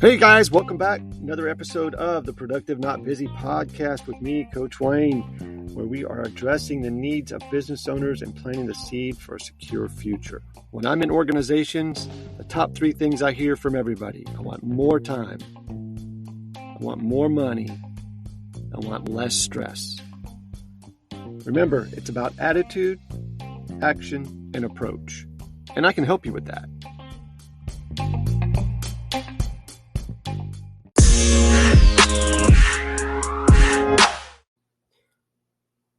Hey guys, welcome back. Another episode of the Productive Not Busy podcast with me, Coach Wayne, where we are addressing the needs of business owners and planting the seed for a secure future. When I'm in organizations, the top 3 things I hear from everybody: I want more time, I want more money, I want less stress. Remember, it's about attitude, action, and approach. And I can help you with that.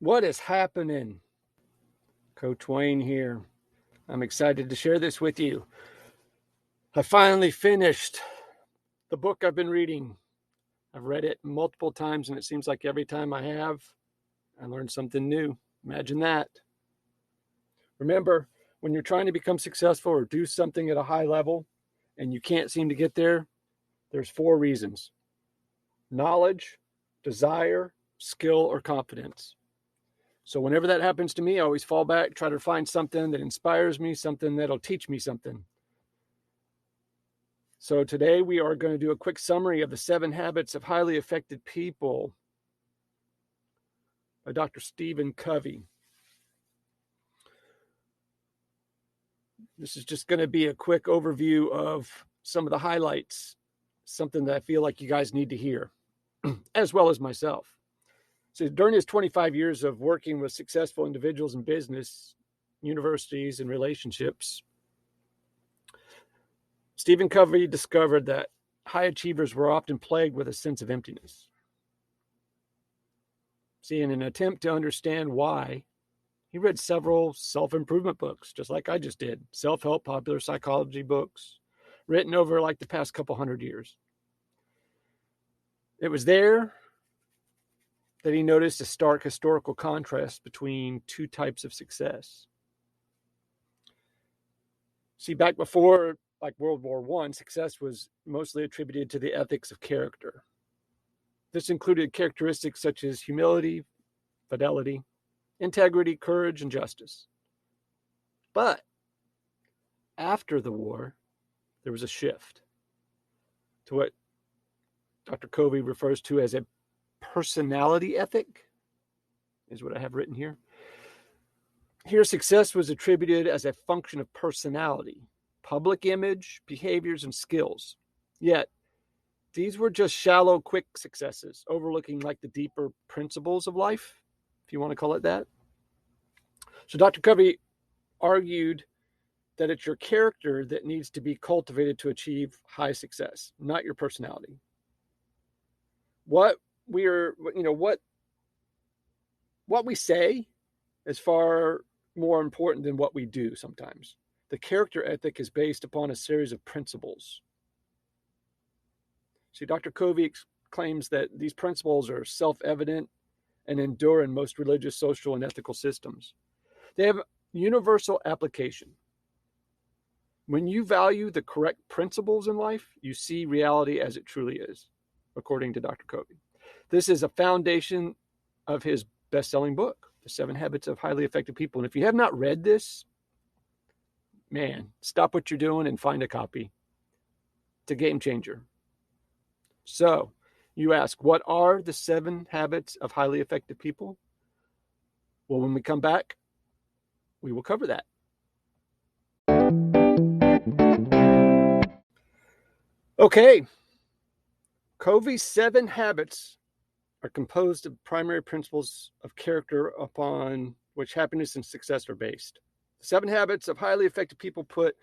What is happening? Coach Wayne here. I'm excited to share this with you. I finally finished the book I've been reading. I've read it multiple times, and it seems like every time I have, I learned something new. Imagine that. Remember, when you're trying to become successful or do something at a high level and you can't seem to get there, there's 4 reasons: knowledge, desire, skill, or confidence. So whenever that happens to me, I always fall back, try to find something that inspires me, something that'll teach me something. So today we are going to do a quick summary of the 7 Habits of Highly Effective People by Dr. Stephen Covey. This is just going to be a quick overview of some of the highlights, something that I feel like you guys need to hear, as well as myself. So during his 25 years of working with successful individuals in business, universities, and relationships, Stephen Covey discovered that high achievers were often plagued with a sense of emptiness. See, in an attempt to understand why, he read several self-improvement books, just like I just did, self-help, popular psychology books, written over like the past couple hundred years. It was there that he noticed a stark historical contrast between 2 types of success. See, back before like World War I, success was mostly attributed to the ethics of character. This included characteristics such as humility, fidelity, integrity, courage, and justice. But after the war, there was a shift to what Dr. Covey refers to as a personality ethic, is what I have written here. Here, success was attributed as a function of personality, public image, behaviors, and skills. Yet, these were just shallow, quick successes, overlooking like the deeper principles of life, if you want to call it that. So Dr. Covey argued that it's your character that needs to be cultivated to achieve high success, not your personality. What we say is far more important than what we do sometimes. The character ethic is based upon a series of principles. See, Dr. Covey claims that these principles are self-evident and endure in most religious, social, and ethical systems. They have universal application. When you value the correct principles in life, you see reality as it truly is, according to Dr. Covey. This is a foundation of his best-selling book, The 7 Habits of Highly Effective People. And if you have not read this, man, stop what you're doing and find a copy. It's a game changer. So, you ask, what are the 7 habits of highly effective people? Well, when we come back, we will cover that. Okay. Covey's 7 habits are composed of primary principles of character upon which happiness and success are based. The 7 habits of highly effective people put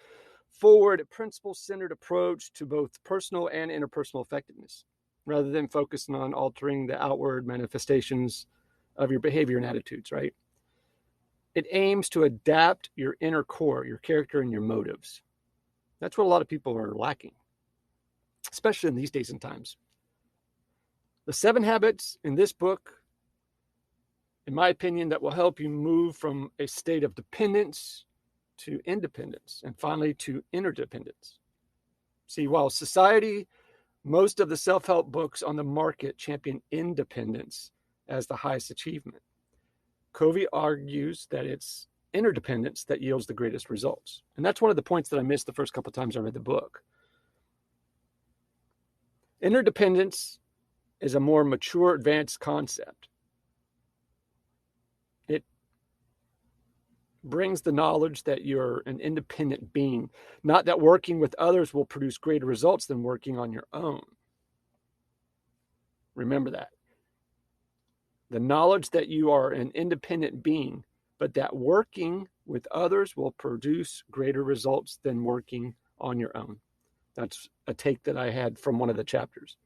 forward a principle-centered approach to both personal and interpersonal effectiveness, rather than focusing on altering the outward manifestations of your behavior and attitudes, right? It aims to adapt your inner core, your character, and your motives. That's what a lot of people are lacking, especially in these days and times. The 7 habits in this book, in my opinion, that will help you move from a state of dependence to independence, and finally to interdependence. See, while society, most of the self-help books on the market champion independence as the highest achievement, Covey argues that it's interdependence that yields the greatest results. And that's one of the points that I missed the first couple of times I read the book. Interdependence is a more mature, advanced concept. It brings the knowledge that you're an independent being, not that working with others will produce greater results than working on your own. Remember that. The knowledge that you are an independent being, but that working with others will produce greater results than working on your own. That's a take that I had from one of the chapters.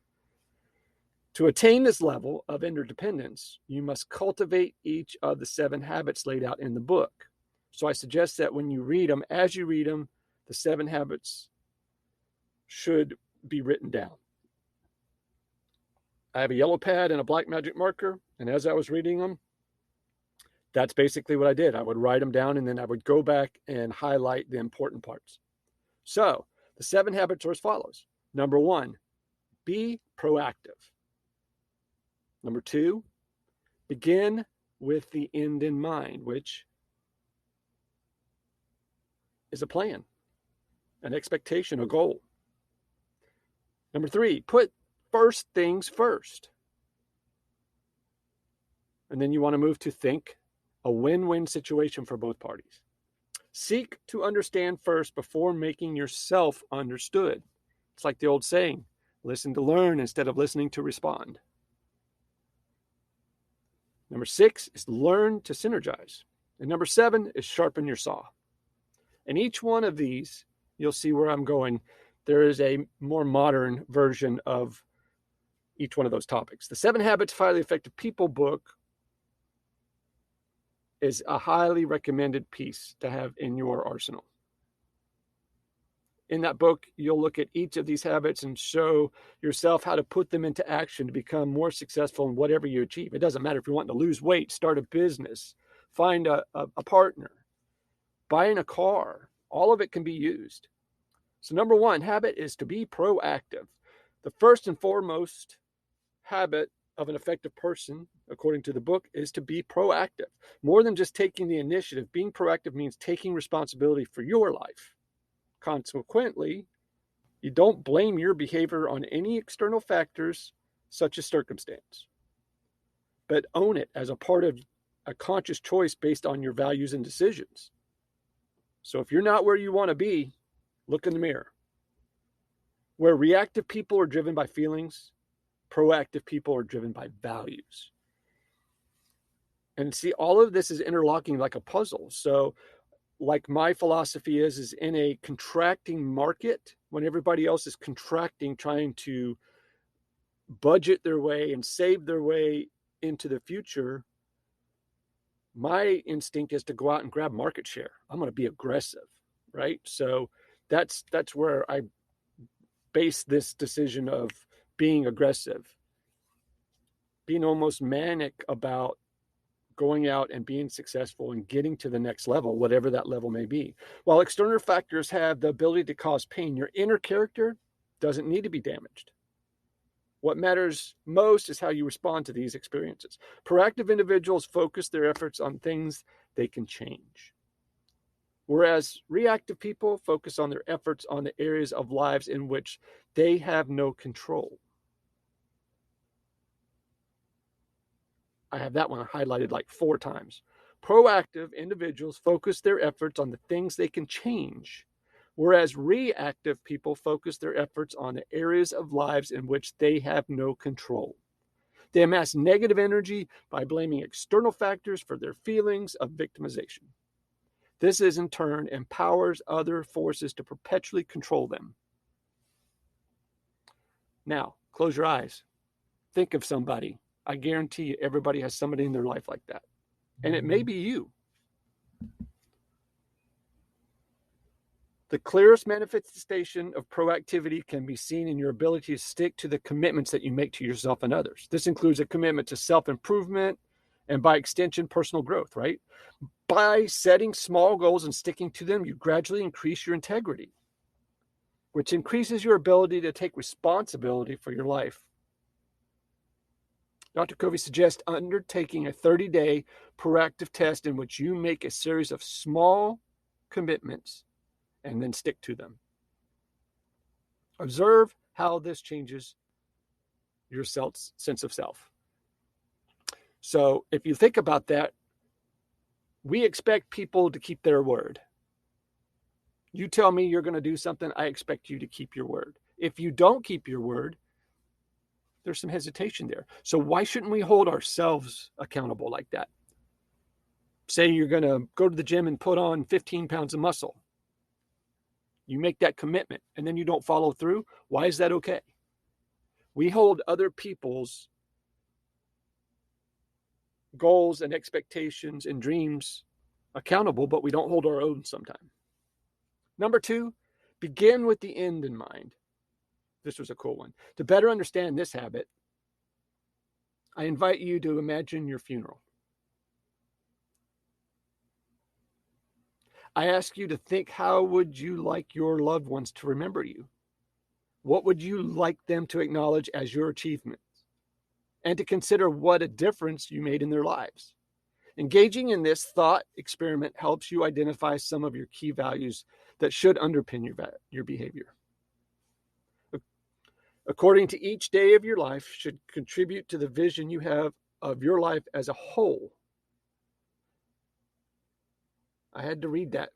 To attain this level of interdependence, you must cultivate each of the 7 habits laid out in the book. So I suggest that when you read them, as you read them, the 7 habits should be written down. I have a yellow pad and a black magic marker, and as I was reading them, that's basically what I did. I would write them down, and then I would go back and highlight the important parts. So the 7 habits are as follows. Number 1, be proactive. Number 2, begin with the end in mind, which is a plan, an expectation, a goal. Number 3, put first things first. And then you want to move to think a win-win situation for both parties. Seek to understand first before making yourself understood. It's like the old saying, listen to learn instead of listening to respond. Number 6 is learn to synergize. And number 7 is sharpen your saw. And each one of these, you'll see where I'm going. There is a more modern version of each one of those topics. The 7 Habits of Highly Effective People book is a highly recommended piece to have in your arsenal. In that book, you'll look at each of these habits and show yourself how to put them into action to become more successful in whatever you achieve. It doesn't matter if you're wanting to lose weight, start a business, find a partner, buying a car. All of it can be used. So number 1 habit is to be proactive. The first and foremost habit of an effective person, according to the book, is to be proactive. More than just taking the initiative, being proactive means taking responsibility for your life. Consequently, you don't blame your behavior on any external factors such as circumstance, but own it as a part of a conscious choice based on your values and decisions. So if you're not where you want to be, look in the mirror. Where reactive people are driven by feelings, proactive people are driven by values. And see, all of this is interlocking like a puzzle. So like my philosophy is in a contracting market, when everybody else is contracting, trying to budget their way and save their way into the future, my instinct is to go out and grab market share. I'm going to be aggressive, right? So that's where I base this decision of being aggressive, being almost manic about going out and being successful and getting to the next level, whatever that level may be. While external factors have the ability to cause pain, your inner character doesn't need to be damaged. What matters most is how you respond to these experiences. Proactive individuals focus their efforts on things they can change, whereas reactive people focus on their efforts on the areas of lives in which they have no control. I have that one highlighted like 4 times. Proactive individuals focus their efforts on the things they can change, whereas reactive people focus their efforts on the areas of lives in which they have no control. They amass negative energy by blaming external factors for their feelings of victimization. This in turn empowers other forces to perpetually control them. Now, close your eyes. Think of somebody. I guarantee you everybody has somebody in their life like that. And it may be you. The clearest manifestation of proactivity can be seen in your ability to stick to the commitments that you make to yourself and others. This includes a commitment to self-improvement and by extension, personal growth, right? By setting small goals and sticking to them, you gradually increase your integrity, which increases your ability to take responsibility for your life. Dr. Covey suggests undertaking a 30-day proactive test in which you make a series of small commitments and then stick to them. Observe how this changes your sense of self. So if you think about that, we expect people to keep their word. You tell me you're going to do something, I expect you to keep your word. If you don't keep your word, there's some hesitation there. So why shouldn't we hold ourselves accountable like that? Say you're going to go to the gym and put on 15 pounds of muscle. You make that commitment and then you don't follow through. Why is that okay? We hold other people's goals and expectations and dreams accountable, but we don't hold our own sometimes. Number 2, begin with the end in mind. This was a cool one. To better understand this habit, I invite you to imagine your funeral. I ask you to think, how would you like your loved ones to remember you? What would you like them to acknowledge as your achievements? And to consider what a difference you made in their lives. Engaging in this thought experiment helps you identify some of your key values that should underpin your behavior. According to each day of your life should contribute to the vision you have of your life as a whole. I had to read that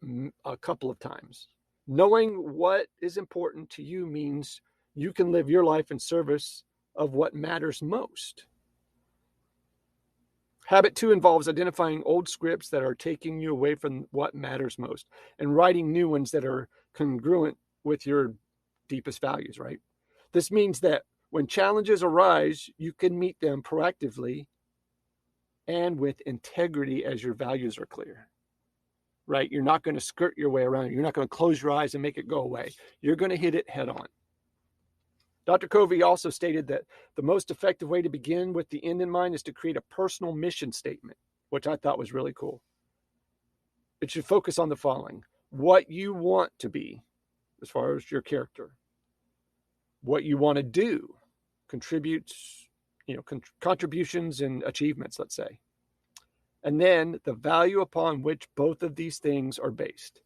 a couple of times. Knowing what is important to you means you can live your life in service of what matters most. Habit 2 involves identifying old scripts that are taking you away from what matters most and writing new ones that are congruent with your deepest values, right? This means that when challenges arise, you can meet them proactively and with integrity as your values are clear, right? You're not going to skirt your way around it. You're not going to close your eyes and make it go away. You're going to hit it head on. Dr. Covey also stated that the most effective way to begin with the end in mind is to create a personal mission statement, which I thought was really cool. It should focus on the following: what you want to be as far as your character, what you want to do, contributions and achievements, let's say, and then the value upon which both of these things are based.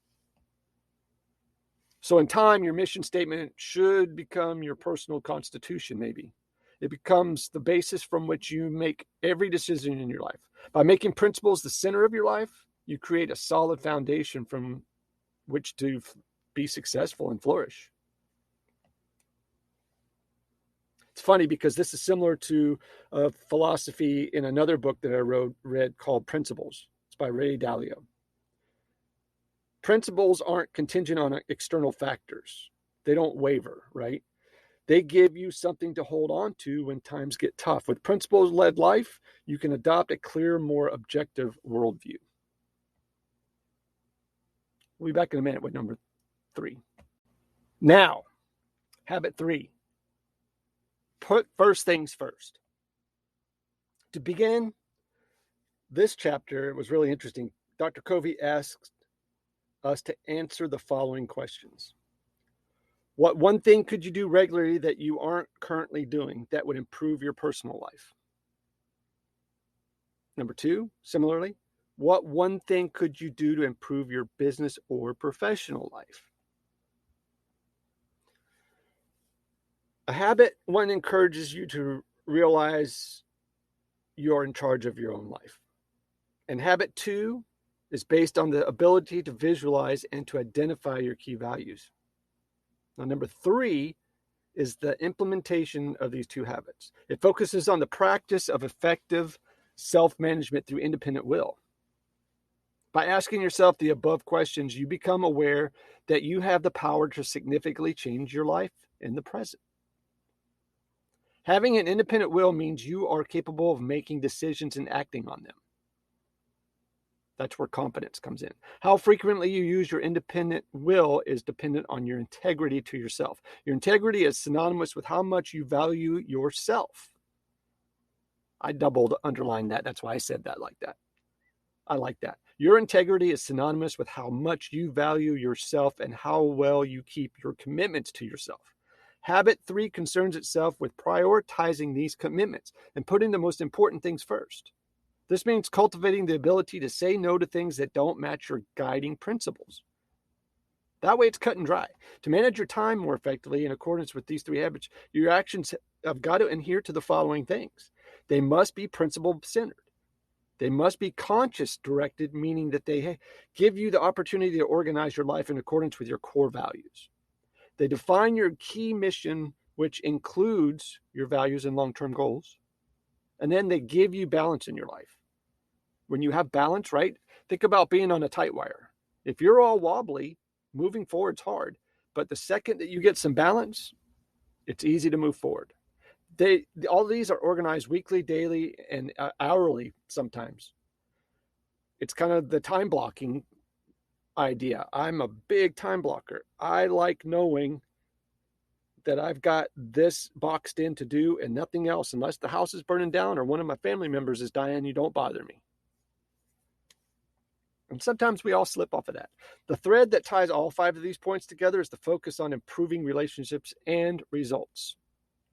So in time, your mission statement should become your personal constitution, maybe. It becomes the basis from which you make every decision in your life. By making principles the center of your life, you create a solid foundation from which to be successful and flourish. It's funny because this is similar to a philosophy in another book that I read called Principles. It's by Ray Dalio. Principles aren't contingent on external factors. They don't waver, right? They give you something to hold on to when times get tough. With principles-led life, you can adopt a clear, more objective worldview. We'll be back in a minute with number 3. Now, habit 3. Put first things first. To begin, this chapter was really interesting. Dr. Covey asked us to answer the following questions. What one thing could you do regularly that you aren't currently doing that would improve your personal life? Number 2, similarly, what one thing could you do to improve your business or professional life? A habit 1 encourages you to realize you're in charge of your own life. And habit 2 is based on the ability to visualize and to identify your key values. Now, number 3 is the implementation of these 2 habits. It focuses on the practice of effective self-management through independent will. By asking yourself the above questions, you become aware that you have the power to significantly change your life in the present. Having an independent will means you are capable of making decisions and acting on them. That's where competence comes in. How frequently you use your independent will is dependent on your integrity to yourself. Your integrity is synonymous with how much you value yourself. I underlined that. That's why I said that like that. I like that. Your integrity is synonymous with how much you value yourself and how well you keep your commitments to yourself. Habit 3 concerns itself with prioritizing these commitments and putting the most important things first. This means cultivating the ability to say no to things that don't match your guiding principles. That way it's cut and dry. To manage your time more effectively in accordance with these 3 habits, your actions have got to adhere to the following things. They must be principle-centered. They must be conscious-directed, meaning that they give you the opportunity to organize your life in accordance with your core values. They define your key mission, which includes your values and long-term goals. And then they give you balance in your life. When you have balance, right? Think about being on a tight wire. If you're all wobbly, moving forward's hard. But the second that you get some balance, it's easy to move forward. All these are organized weekly, daily, and hourly sometimes. It's kind of the time blocking idea. I'm a big time blocker. I like knowing that I've got this boxed in to do and nothing else. Unless the house is burning down or one of my family members is dying, you don't bother me. And sometimes we all slip off of that. The thread that ties all 5 of these points together is the focus on improving relationships and results.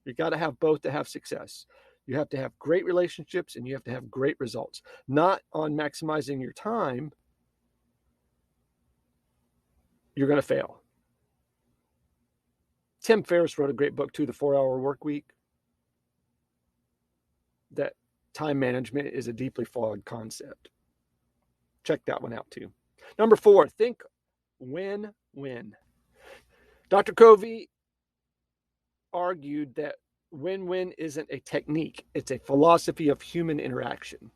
You got to have both to have success. You have to have great relationships and you have to have great results. Not on maximizing your time, you're going to fail. Tim Ferriss wrote a great book too, The 4-Hour Work Week. That time management is a deeply flawed concept. Check that one out too. Number 4, think win-win. Dr. Covey argued that win-win isn't a technique. It's a philosophy of human interaction.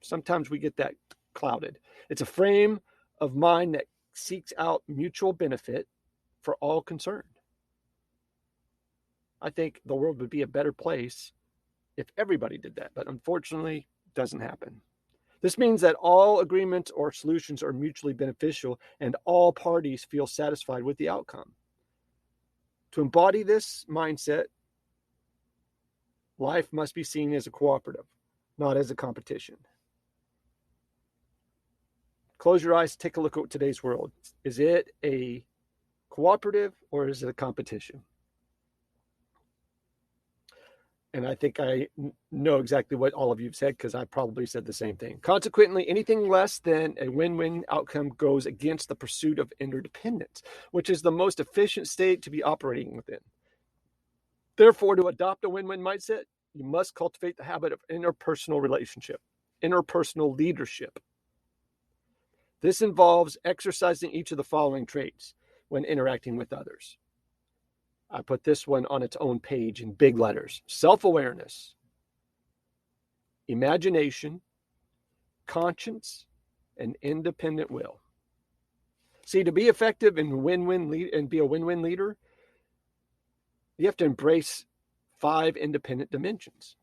Sometimes we get that clouded. It's a frame of mind that seeks out mutual benefit for all concerned. I think the world would be a better place if everybody did that, but unfortunately, it doesn't happen. This means that all agreements or solutions are mutually beneficial and all parties feel satisfied with the outcome. To embody this mindset, life must be seen as a cooperative, not as a competition. Close your eyes, take a look at today's world. Is it a cooperative or is it a competition? And I think I know exactly what all of you have said because I probably said the same thing. Consequently, anything less than a win-win outcome goes against the pursuit of interdependence, which is the most efficient state to be operating within. Therefore, to adopt a win-win mindset, you must cultivate the habit of interpersonal relationship, interpersonal leadership. This involves exercising each of the following traits when interacting with others. I put this one on its own page in big letters. Self-awareness, imagination, conscience, and independent will. See, to be effective in win-win lead and be a win-win leader, you have to embrace 5 independent dimensions.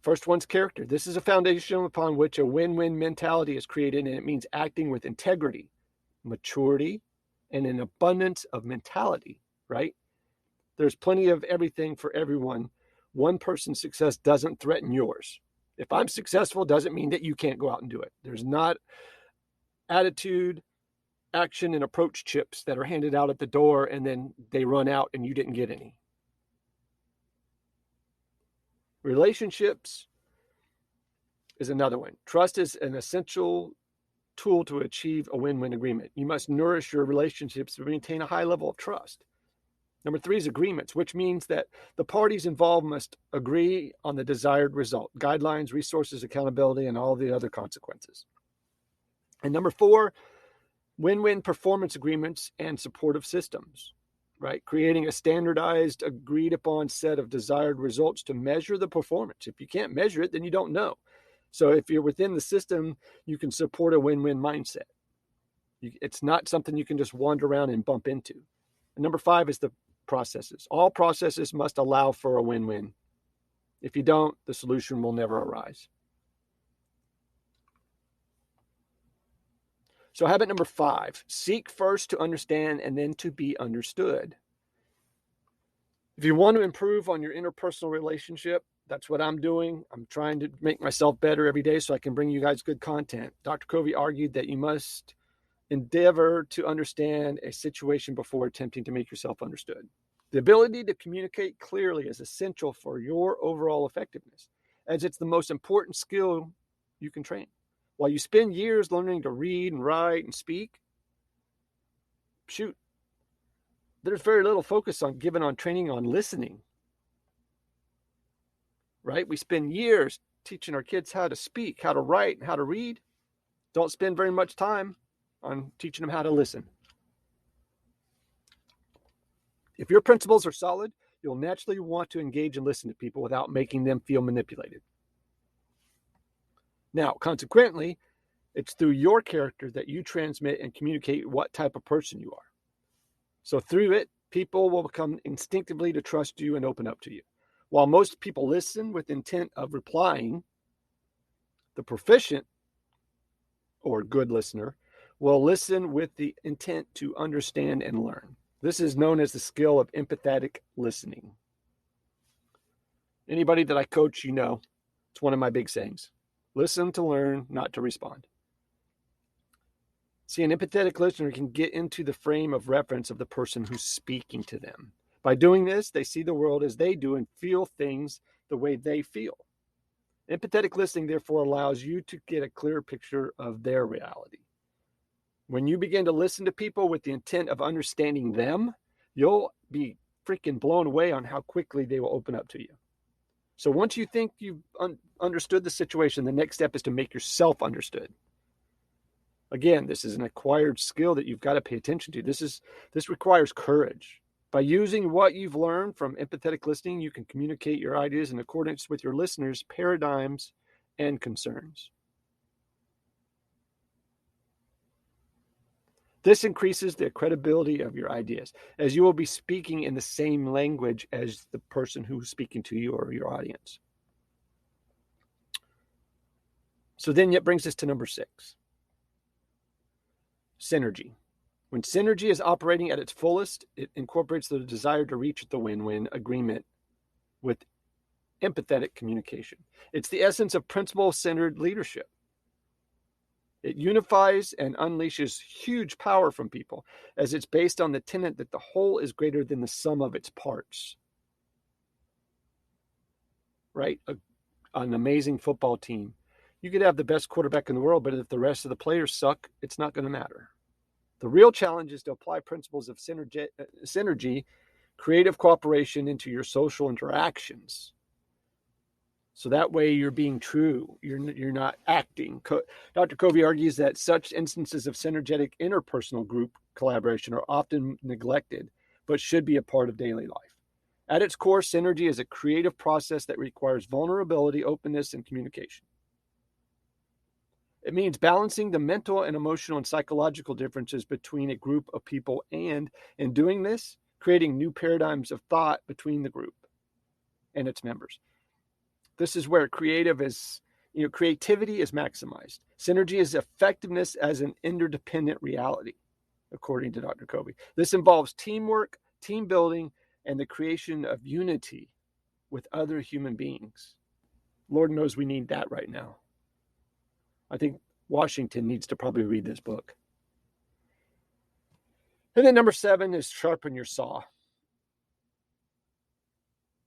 First one's character. This is a foundation upon which a win-win mentality is created, and it means acting with integrity, maturity, and an abundance of mentality, right? There's plenty of everything for everyone. One person's success doesn't threaten yours. If I'm successful, doesn't mean that you can't go out and do it. There's not attitude, action, and approach chips that are handed out at the door and then they run out and you didn't get any. Relationships is another one. Trust is an essential tool to achieve a win-win agreement. You must nourish your relationships to maintain a high level of trust. Number 3 is agreements, which means that the parties involved must agree on the desired result, guidelines, resources, accountability, and all the other consequences. And number 4, win-win performance agreements and supportive systems, right? Creating a standardized, agreed upon set of desired results to measure the performance. If you can't measure it, then you don't know. So if you're within the system, you can support a win-win mindset. It's not something you can just wander around and bump into. And number 5 is the processes. All processes must allow for a win-win. If you don't, the solution will never arise. So habit number 5, seek first to understand and then to be understood. If you want to improve on your interpersonal relationship, that's what I'm doing. I'm trying to make myself better every day so I can bring you guys good content. Dr. Covey argued that you must endeavor to understand a situation before attempting to make yourself understood. The ability to communicate clearly is essential for your overall effectiveness, as it's the most important skill you can train. While you spend years learning to read and write and speak, there's very little focus given on training on listening. Right? We spend years teaching our kids how to speak, how to write, and how to read. Don't spend very much time on teaching them how to listen. If your principles are solid, you'll naturally want to engage and listen to people without making them feel manipulated. Now, consequently, it's through your character that you transmit and communicate what type of person you are. So through it, people will become instinctively to trust you and open up to you. While most people listen with intent of replying, the proficient or good listener will listen with the intent to understand and learn. This is known as the skill of empathetic listening. Anybody that I coach, it's one of my big sayings. Listen to learn, not to respond. See, an empathetic listener can get into the frame of reference of the person who's speaking to them. By doing this, they see the world as they do and feel things the way they feel. Empathetic listening, therefore, allows you to get a clearer picture of their reality. When you begin to listen to people with the intent of understanding them, you'll be freaking blown away on how quickly they will open up to you. So once you think you've understood the situation, the next step is to make yourself understood. Again, this is an acquired skill that you've got to pay attention to. This requires courage. By using what you've learned from empathetic listening, you can communicate your ideas in accordance with your listeners' paradigms and concerns. This increases the credibility of your ideas, as you will be speaking in the same language as the person who's speaking to you or your audience. So then it brings us to number 6. Synergy. When synergy is operating at its fullest, it incorporates the desire to reach the win-win agreement with empathetic communication. It's the essence of principle-centered leadership. It unifies and unleashes huge power from people, as it's based on the tenet that the whole is greater than the sum of its parts. Right? An amazing football team. You could have the best quarterback in the world, but if the rest of the players suck, it's not going to matter. The real challenge is to apply principles of synergy, creative cooperation into your social interactions. So that way you're being true. You're not acting. Dr. Covey argues that such instances of synergetic interpersonal group collaboration are often neglected, but should be a part of daily life. At its core, synergy is a creative process that requires vulnerability, openness, and communication. It means balancing the mental and emotional and psychological differences between a group of people and, in doing this, creating new paradigms of thought between the group and its members. This is where creativity is maximized. Synergy is effectiveness as an interdependent reality, according to Dr. Covey. This involves teamwork, team building, and the creation of unity with other human beings. Lord knows we need that right now. I think Washington needs to probably read this book. And then number 7 is sharpen your saw.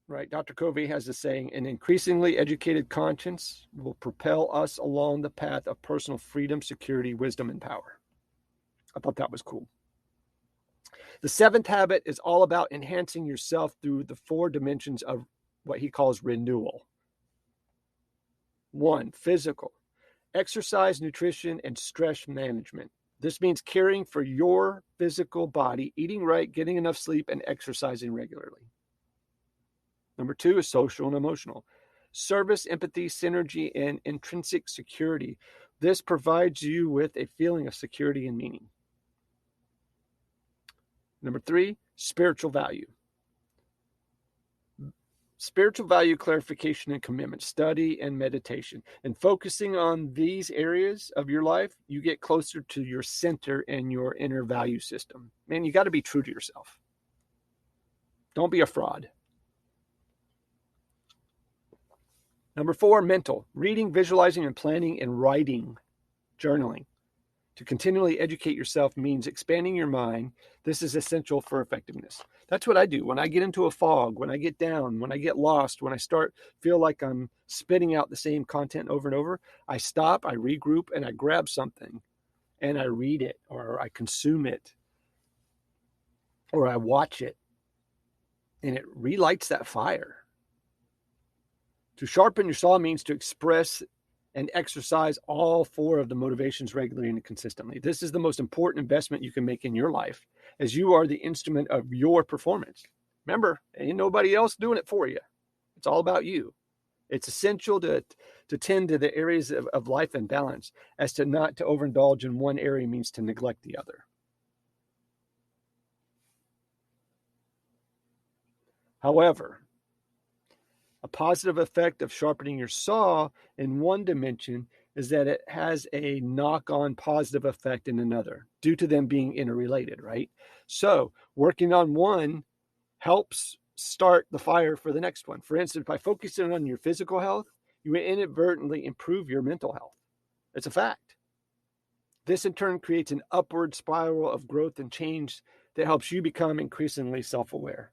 Right? Dr. Covey has a saying, an increasingly educated conscience will propel us along the path of personal freedom, security, wisdom, and power. I thought that was cool. The 7th habit is all about enhancing yourself through the 4 dimensions of what he calls renewal. 1, physical. Exercise, nutrition, and stress management. This means caring for your physical body, eating right, getting enough sleep, and exercising regularly. Number 2 is social and emotional. Service, empathy, synergy, and intrinsic security. This provides you with a feeling of security and meaning. Number 3, spiritual value. Spiritual value, clarification, and commitment, study and meditation. And focusing on these areas of your life, you get closer to your center and your inner value system. Man, you got to be true to yourself. Don't be a fraud. Number 4, mental. Reading, visualizing, and planning and writing, journaling. To continually educate yourself means expanding your mind. This is essential for effectiveness. That's what I do. When I get into a fog, when I get down, when I get lost, when I feel like I'm spitting out the same content over and over, I stop, I regroup, and I grab something and I read it, or I consume it, or I watch it, and it relights that fire. To sharpen your saw means to express and exercise all 4 of the motivations regularly and consistently. This is the most important investment you can make in your life, as you are the instrument of your performance. Remember, ain't nobody else doing it for you. It's all about you. It's essential to tend to the areas of life and balance, as to not to overindulge in one area means to neglect the other. However, a positive effect of sharpening your saw in one dimension is that it has a knock-on positive effect in another, due to them being interrelated, right? So working on one helps start the fire for the next one. For instance, by focusing on your physical health, you will inadvertently improve your mental health. It's a fact. This in turn creates an upward spiral of growth and change that helps you become increasingly self-aware.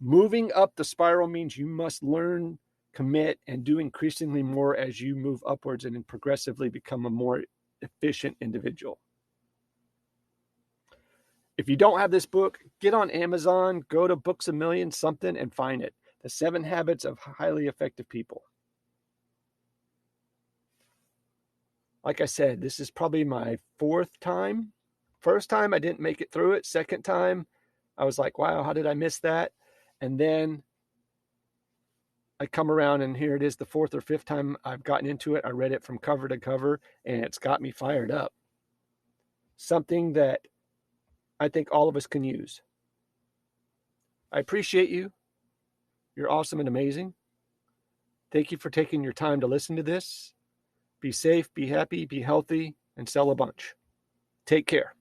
Moving up the spiral means you must learn, commit, and do increasingly more as you move upwards and progressively become a more efficient individual. If you don't have this book, get on Amazon, go to Books A Million something and find it. The 7 Habits of Highly Effective People. Like I said, this is probably my 4th time. First time I didn't make it through it. Second time, I was like, wow, how did I miss that? And then I come around and here it is, the 4th or 5th time I've gotten into it. I read it from cover to cover and it's got me fired up. Something that I think all of us can use. I appreciate you. You're awesome and amazing. Thank you for taking your time to listen to this. Be safe, be happy, be healthy, and sell a bunch. Take care.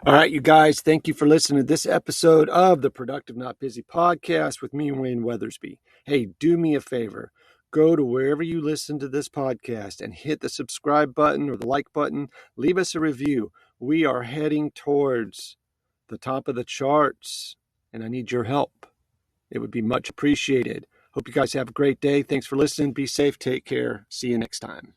All right, you guys, thank you for listening to this episode of the Productive Not Busy podcast with me, Wayne Weathersby. Hey, do me a favor. Go to wherever you listen to this podcast and hit the subscribe button or the like button. Leave us a review. We are heading towards the top of the charts, and I need your help. It would be much appreciated. Hope you guys have a great day. Thanks for listening. Be safe. Take care. See you next time.